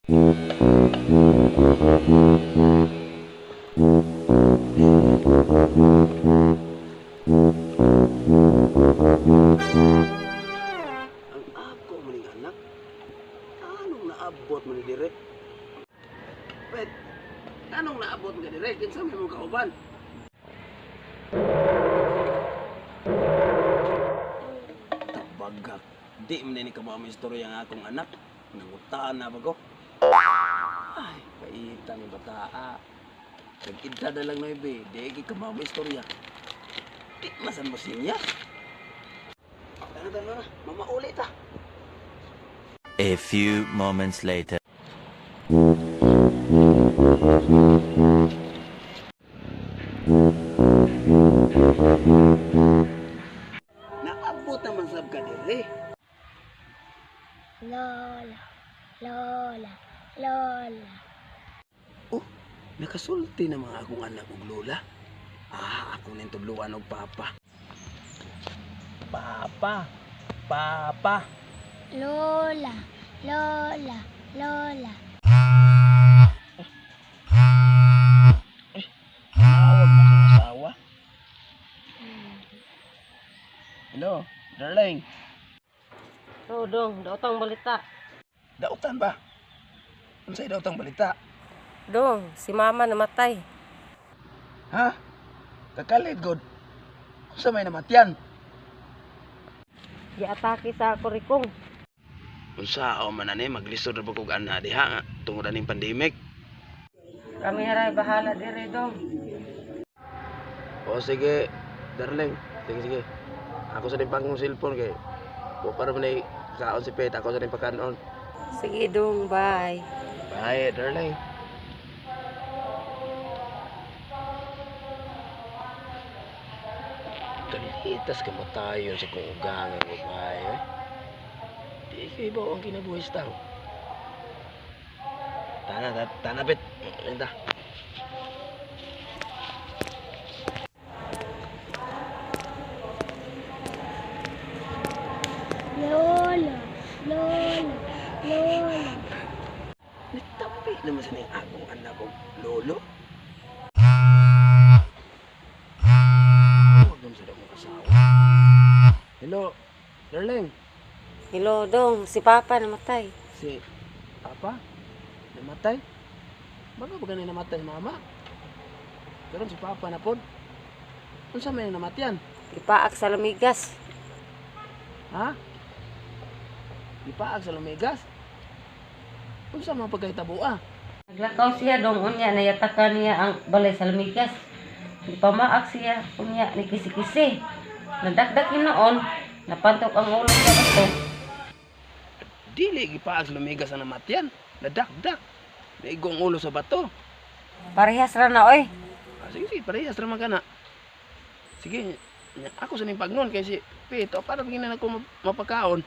Ang ako maning anak, anong naabot man ni dire? Wait, anong naabot nga dire? Kinsa may mong kauban? Tabagak, di man ni ka mo istorya ang akong anak. Nangutaan na ba ko? Ay, kaita ni bataa. Nag-idda na lang na ibe, di ka mo istorya. Di masan mo siya? Tara na, mamaulit ah. A few moments later. Naabot naman sab ka dire. Lola, Lola, Lola. Oh, nakasulti na mga akong anak ug lola. Ah, ako ning tubluan og papa. Papa. Lola, Lola, Lola. Tawag mo kang asawa. Hello, darling. Dong, daotang balita. Dautan ba? Unsay dautang balita? Dong, si mama namatay. Ha? Kakalit god. Unsa may namatyan? Giatake sa kurikong. Unsa o man ani maglisod ra kog ana diha nga tungod aning pandemic. Kami haray bahala dire, Dong. O sige, darling. Sige. Ako sa din pangong cellphone kay wa para man ay kaon si Pet, ako sa din pakanon. Sige, Dong, bye. Bye, darling. Kalitas ka matayon sa kong ugangan mo, bay. Di kayo ba ang kinabuhis tao? Tana, Bet. Linda. Lola, Lola, Lola. Nagtabi naman sa niyang akong anak kong lolo. Huwag naman sila mong asawa. Hello, darling. Hello, Dong, si Papa namatay. Si Papa? Namatay? Baga ba ganun namatay, mama? Karon si Papa na pod. Unsa may namatyan? Ipaak sa lamigas. Ha? Ipaag sa lumigas? Unsa man pagkahitabo? Naglakaw siya, Dong, unya, nayatakan niya ang balay sa lamigas. Ipamaak siya, unya, ni kisi-kisi. Nadagdag yun noon, napantok ang ulo sa bato. Dili gipaag sa lumigas ang namatyan. Nadakdak. Naigong ulo sa bato. Parehas ra na, oy. Sige, parehas raman ka na. Sige, ako sa ning pagnon kay si Pito para ginan ako mapakaon.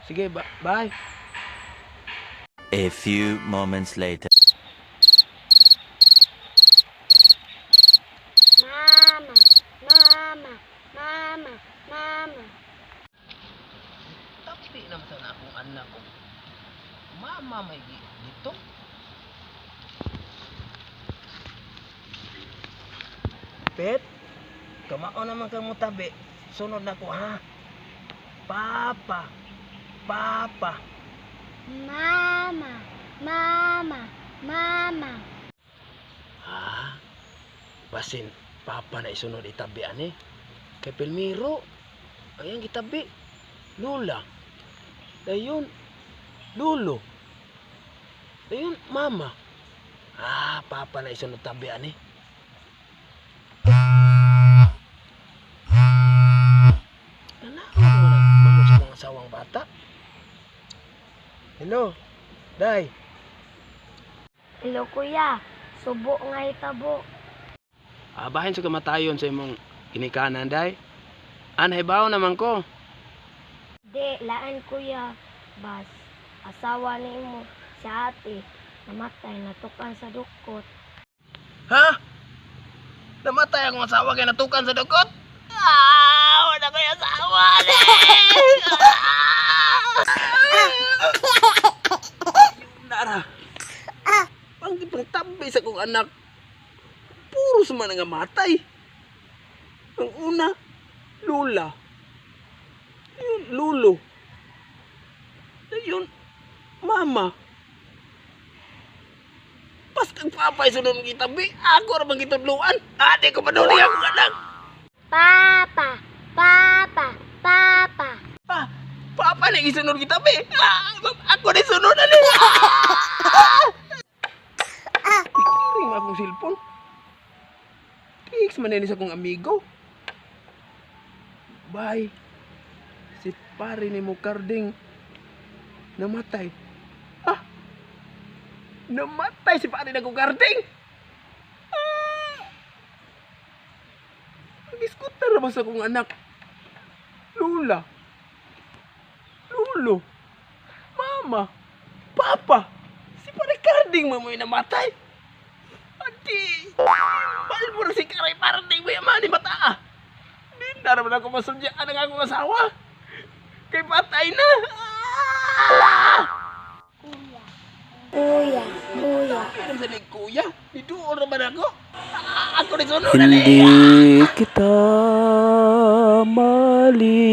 Sige, bye. A few moments later. Mama, Mama, Mama, Mama. Tapi naman sa akong anak ko. Mama may dito. Pet, kamao naman kang mutabi. Sunod na ko ha. Papa. Mama, Mama, Mama. Ha? Basin, Papa na isunod itabi ani. Kay Pelmiro. Ayan gitabi. Lola. Dayon. Lolo. Dayon, Mama. Ah, Papa na isunod tabi ani. Nanawag mo na mga sa mga asawang bata. Hello, Day. Hello, kuya. Subo nga hitabo. Bahin sa kamatayon sa imong kinikanan, Day. Anhibaw naman ko. Di, laan kuya. Bas, asawa ni mo, si ate, namatay, natukan sa dukot. Ha? Namatay akong asawa kaya natukan sa dukot? Wala ko yung asawa! Nara. Ang ipangtabi sa kong anak. Puro suma nga matay. Ang una, Lula. Yun, Lulo. Yun, Mama. Pas kang papay sunod ng itabi, ako ramang gitudluan. Ate ko panuli ako anak. Papa, Papa, Papa. Papa na isunod kitabi. Ako na sunod na nila. Pikiring akong cellphone. Kicks maninis akong amigo. Bye. Si pare ni mo Karding namatay. Namatay si pare na kong Karding. Nag-iskutar na ba sa kong anak? Lula. Lulo. Mama. Papa. Si pare Karding mamoy namatay. Adi. Bal mo na si Karay Karding mo yaman ni mata. Di na naman ako masudyaan ang akong asawa. Kay patay na. Kuya, kuya. Ano sa ni kuya? Didoon naman ako. Ako rin sunod na Hindi kita malilimutan.